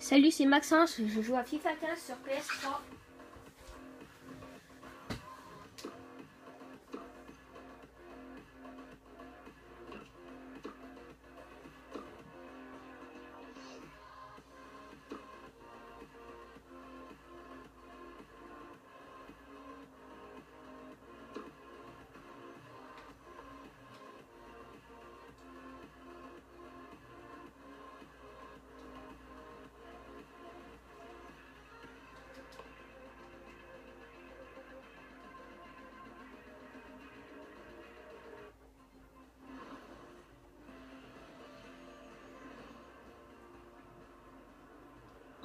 Salut, c'est Maxence, je joue à FIFA 15 sur PS3.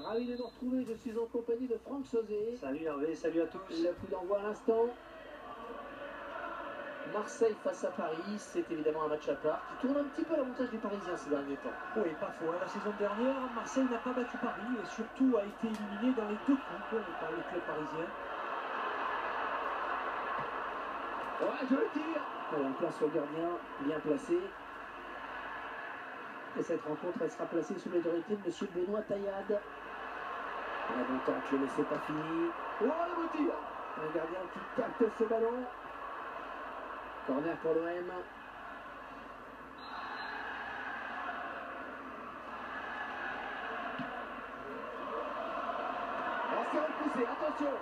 Ravi de nous retrouver, je suis en compagnie de Franck Sauzé. Salut Hervé, salut à tous. Le coup d'envoi à l'instant. Marseille face à Paris, c'est évidemment un match à part qui tourne un petit peu à l'avantage des Parisiens ces derniers temps. Oui, pas faux. La saison dernière, Marseille n'a pas battu Paris et surtout a été éliminé dans les deux coupes par le club parisien. Ouais, je le tire. Voilà, un place sur le gardien, bien placé. Et cette rencontre, elle sera placée sous l'autorité de M. Benoît Taillade. On a longtemps que le laissez pas fini. Oh, le tir. Un gardien qui capte ce ballon. Corner pour l'OM. On s'est repoussé, attention.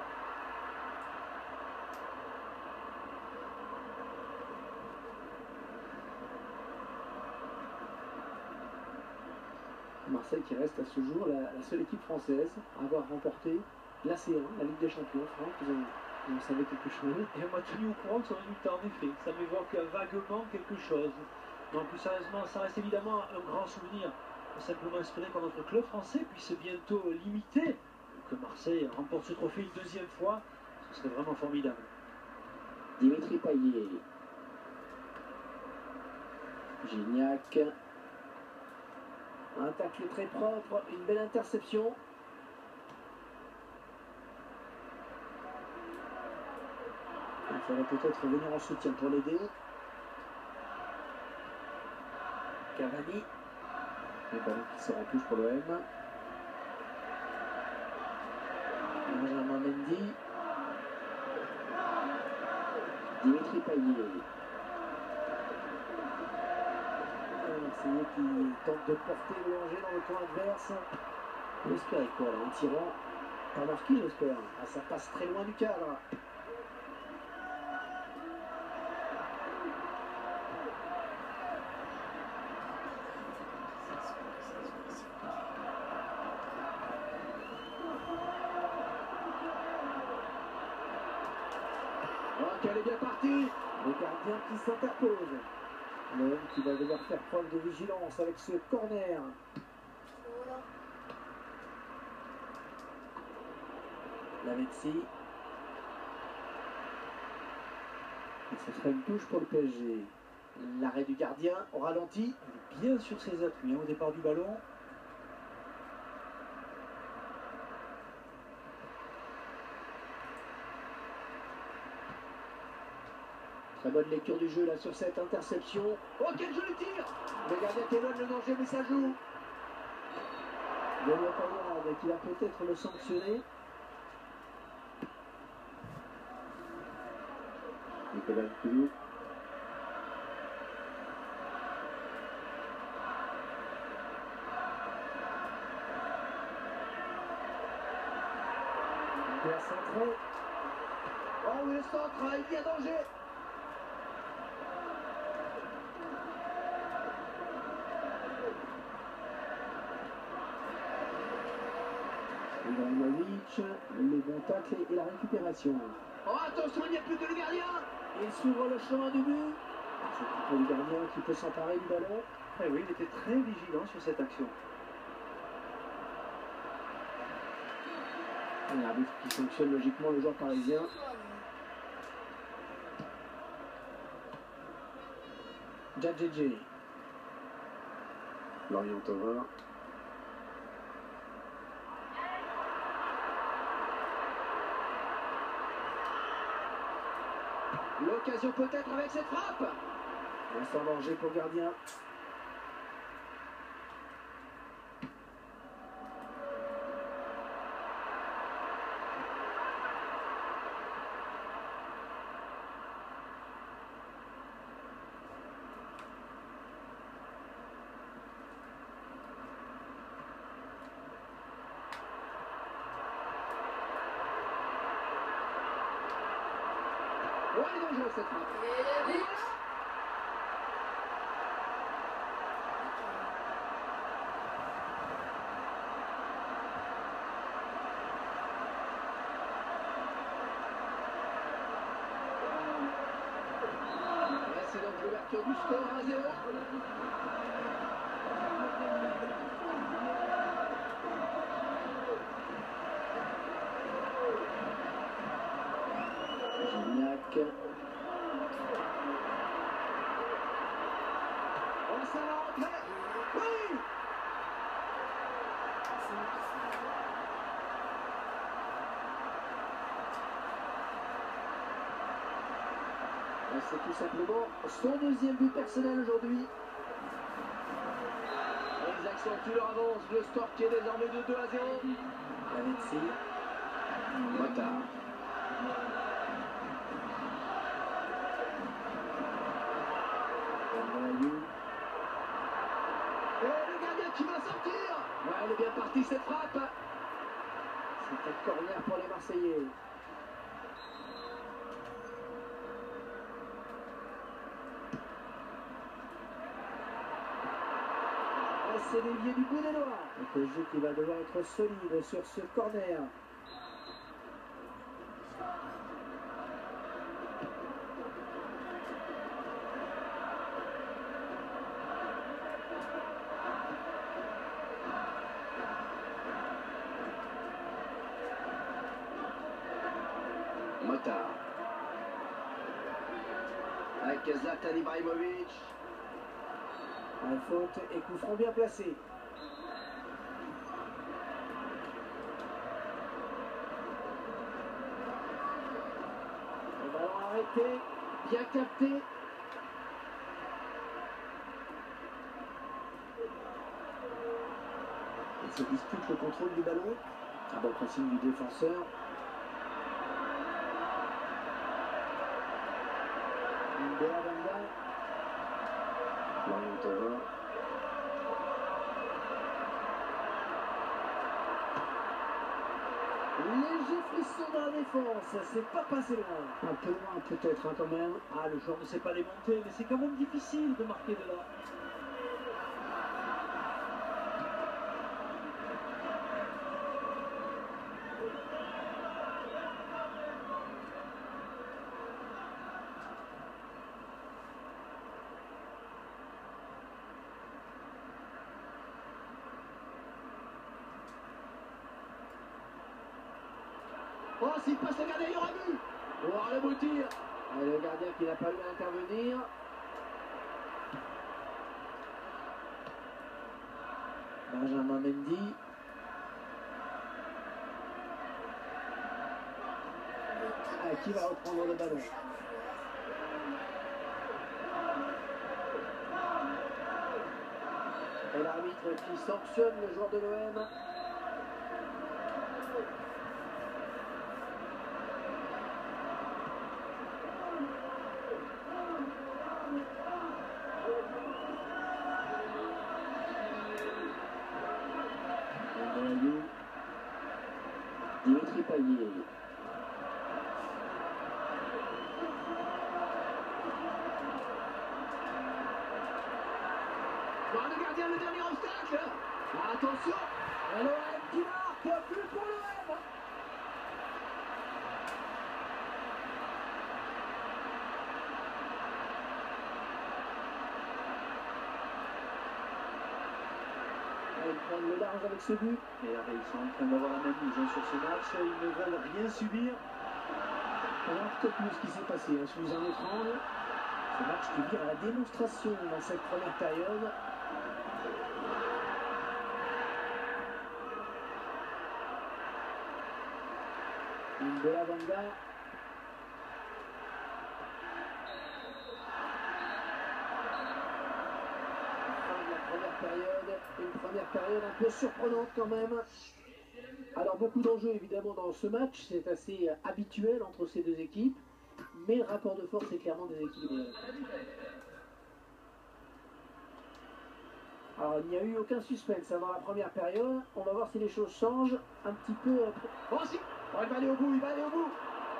Marseille qui reste à ce jour la seule équipe française à avoir remporté la C1, la Ligue des Champions. Franck, vous en savez quelque chose? Et on m'a tenu au courant de son résultat, en effet. Ça m'évoque vaguement quelque chose. Donc plus sérieusement, ça reste évidemment un grand souvenir. Simplement espérer que notre club français puisse bientôt limiter que Marseille remporte ce trophée une deuxième fois. Ce serait vraiment formidable. Dimitri Payet. Gignac. Un tacle très propre, une belle interception. Il faudrait peut-être venir en soutien pour l'aider. Cavani. Le ballon qui sort en touche pour l'OM. Benjamin Mendy. Dimitri Payet. Marseillais qui tente de porter le danger dans le camp adverse. On espérait quoi là, en tirant? Pas marqué, j'espère. Ah, ça passe très loin du cadre. Ok, elle est bien partie. Le gardien qui s'interpose. L'homme qui va devoir faire preuve de vigilance avec ce corner. La Messi. Et ce sera une touche pour le PSG. L'arrêt du gardien au ralenti. Il est bien sur ses appuis au départ du ballon. Très bonne lecture du jeu là sur cette interception. Oh, quel joli tir! Le gardien qui éloigne le danger, mais ça joue. Benoît Taillade qui va peut-être le sanctionner. Nicolas Koulou. Il a centré. Oh oui, le centre, il y a danger. Ibrahimovic, le bon tacle et la récupération. Oh attention, il n'y a plus que le gardien. Il s'ouvre le chemin du but. C'est plutôt le gardien qui peut s'emparer du ballon. Eh oui, il était très vigilant sur cette action. L'arbitre qui sanctionne logiquement le joueur parisien. Djadjedje. Lorient Thauvin. L'occasion peut-être avec cette frappe. On sent danger pour le gardien. Oh, elle est dangereuse cette frappe. Et le but. Là, c'est donc l'ouverture du score 1-0. Gignac. Oh, ça va rentrer. Oui. Et c'est tout simplement son deuxième but personnel aujourd'hui. Et ils accentuent leur avance. Le score qui est désormais de 2-0. La Messi. Motard. Et le gardien qui va sortir. Ouais, elle est bien partie cette frappe. C'est un corner pour les Marseillais. Et c'est dévié du bout des doigts. Le PSG qui va devoir être solide sur ce corner. Motard. Avec Zlatan Ibrahimovic. Un faute et coup franc bien placé. Le ballon arrêté, bien capté. Il se dispute le contrôle du ballon. Un bon pressing du défenseur. Belavanda. Léger frisson dans la défense, c'est pas passé loin. Un peu loin peut-être hein, quand même. Ah, le joueur ne sait pas les monter, mais c'est quand même difficile de marquer de là. Oh, s'il passe le gardien, il y aura but. On va le beau tir. Et le gardien qui n'a pas eu à intervenir. Benjamin Mendy. Qui va reprendre le ballon? Et l'arbitre qui sanctionne le joueur de l'OM. Dimitri Payet. Bon, le gardien, le dernier obstacle. Attention. L'OM qui marque, plus pour l'OM. Ils prennent le large avec ce but. Et là, ils sont en train d'avoir la même mise sur ce match. Ils ne veulent rien subir. On verra peut-être mieux ce qui s'est passé hein, sous un autre angle. Ce match qui vire à la démonstration dans cette première période. Une Belavanda. Une première période un peu surprenante quand même. Alors beaucoup d'enjeux évidemment dans ce match, c'est assez habituel entre ces deux équipes, mais le rapport de force est clairement déséquilibré. Alors il n'y a eu aucun suspense avant la première période, on va voir si les choses changent un petit peu. Oh si, il va aller au bout, il va aller au bout.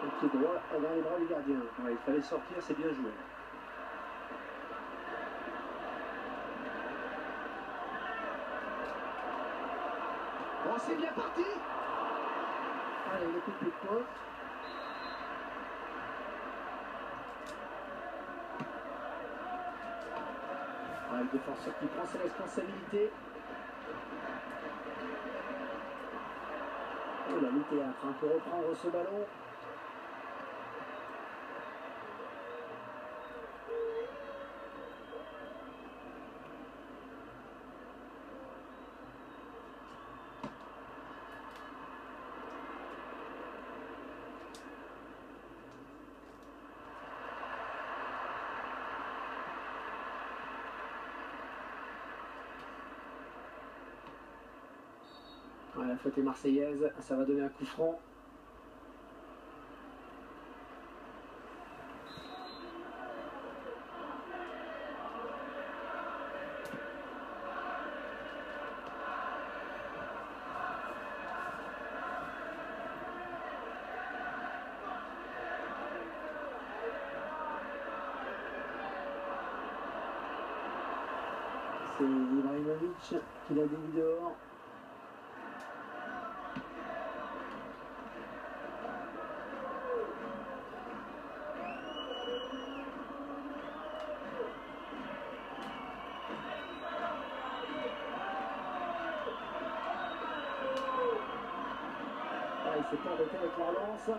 Le pied droit dans les bras du gardien. Ouais, il fallait sortir, c'est bien joué. Oh, c'est bien parti. Allez, le coup de poing. Le défenseur qui prend ses responsabilités. Oh, la lutte théâtre peut reprendre ce ballon. La faute est marseillaise, ça va donner un coup franc. C'est Ibrahimovic qui l'a dévié dehors. Il s'est pas arrêté avec la relance.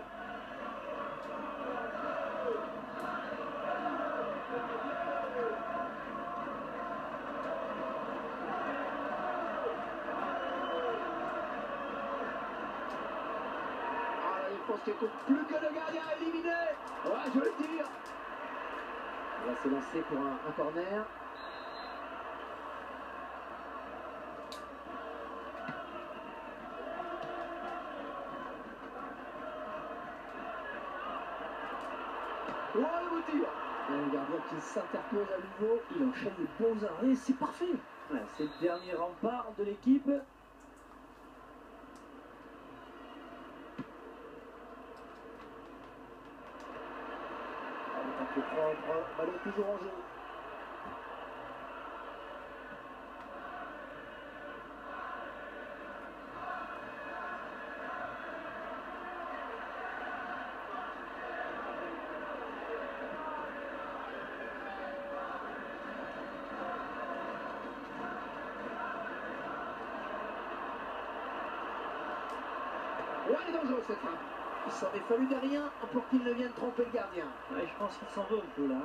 Je pense qu'il compte plus que le gardien éliminé. Ouais, je veux le dire. On va se lancer pour un corner. Ouais, le beau tir. Le gardien qui s'interpose à nouveau. Il enchaîne les bons arrêts. C'est parfait. Ouais, c'est le dernier rempart de l'équipe. Un peu propre. Ballon toujours en jeu. Ouais, elle est dangereuse cette frappe. Il s'en est fallu de rien pour qu'il ne vienne tromper le gardien. Ouais, je pense qu'il s'en veut un peu là.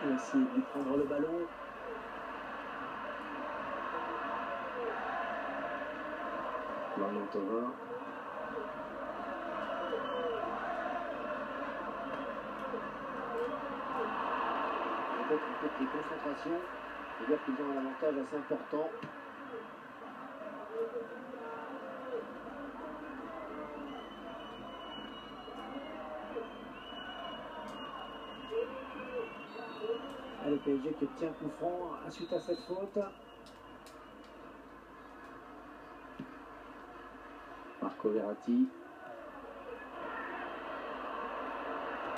Il va essayer de lui prendre le ballon. Tova. Peut-être un peu de concentration. C'est-à-dire qu'ils ont un avantage assez important. Le PSG qui obtient coup franc suite à cette faute. Marco Verratti.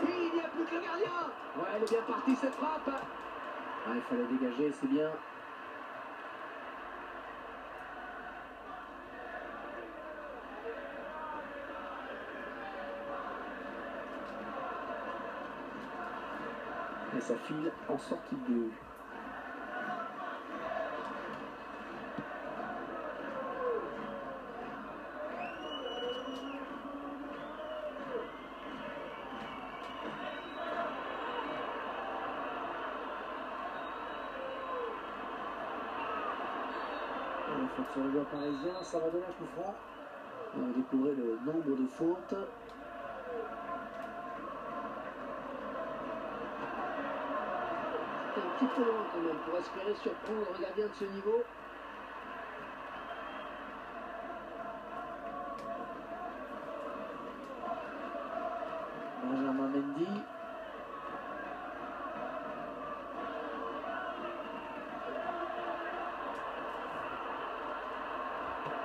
Il n'y a plus que le gardien. Ouais, elle est bien partie cette frappe. Ah, il fallait dégager, c'est bien. Et ça file en sortie de but. Faute sur le doigt parisien, ça va donner un coup franc. On va découvrir le nombre de fautes. Un petit peu loin quand même pour espérer surprendre un gardien de ce niveau. Mendy.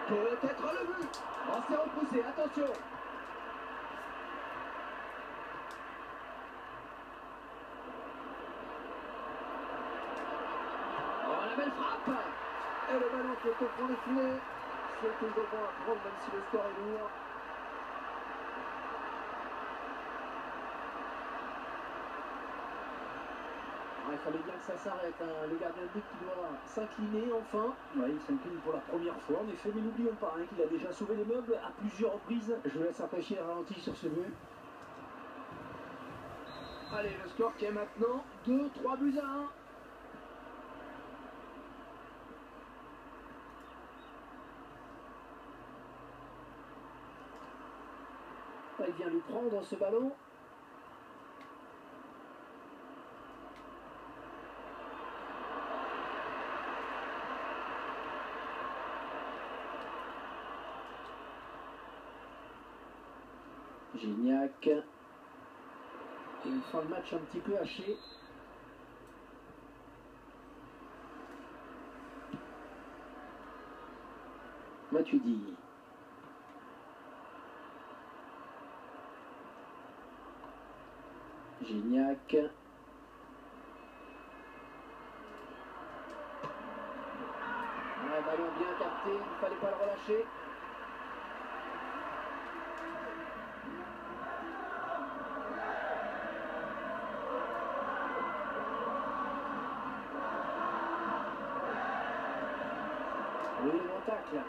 Peut-être le but. Oh, c'est repoussé, attention. Oh, la belle frappe. Et le ballon qui est au fond des filets. C'est toujours bon à prendre, même si le score est lourd. Il fallait bien que ça s'arrête, hein. Le gardien de but qui doit s'incliner enfin. Ouais, il s'incline pour la première fois en effet, mais n'oublions pas qu'il a déjà sauvé les meubles à plusieurs reprises. Je vous laisse apprécier le ralenti sur ce but. Allez, le score qui est maintenant 2-3 buts à 1. Il vient lui prendre ce ballon. Gignac. Et une fin de match un petit peu hachée. Matuidi. Gignac. Ouais, ballon bien capté, il ne fallait pas le relâcher. Oui, le bon tacle.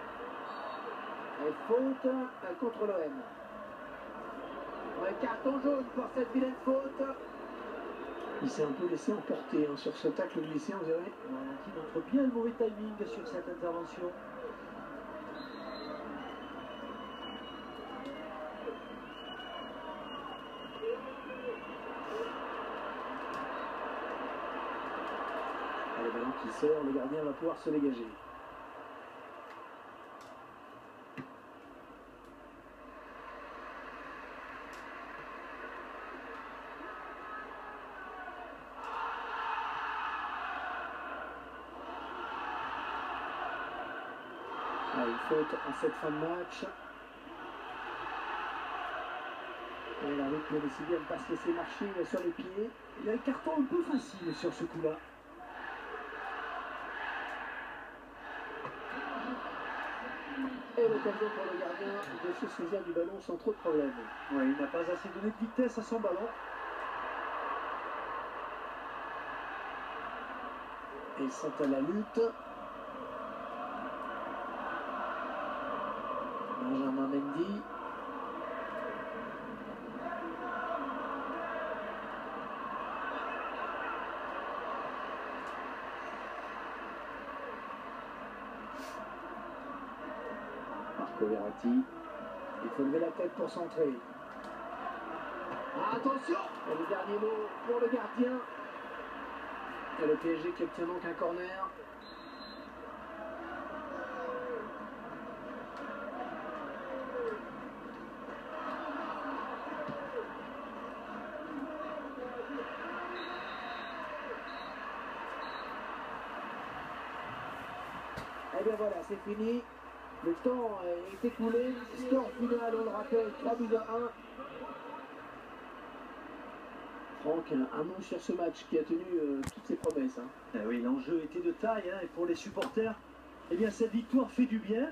Et faute contre l'OM. Ouais, carton jaune pour cette vilaine faute. Il s'est un peu laissé emporter sur ce tacle glissé, on dirait. Qui montre bien le mauvais timing sur cette intervention. Le ballon qui sort, le gardien va pouvoir se dégager. Une faute en cette fin de match. Et l'arbitre a décidé de ne pas se laisser marcher sur les pieds. Il a un carton un peu facile sur ce coup-là. Et l'occasion pour le gardien de se saisir du ballon sans trop de problèmes. Ouais, il n'a pas assez donné de vitesse à son ballon. Et ils sont à la lutte. Benjamin Mendy. Marco Verratti. Il faut lever la tête pour centrer. Attention! Et le dernier mot pour le gardien. Et le PSG qui obtient donc un corner. Et bien voilà, c'est fini. Le temps est écoulé. Score final, on le rappelle, 3 buts à 1. Franck, un mot sur ce match qui a tenu toutes ses promesses. Eh oui, l'enjeu était de taille et pour les supporters, eh bien cette victoire fait du bien.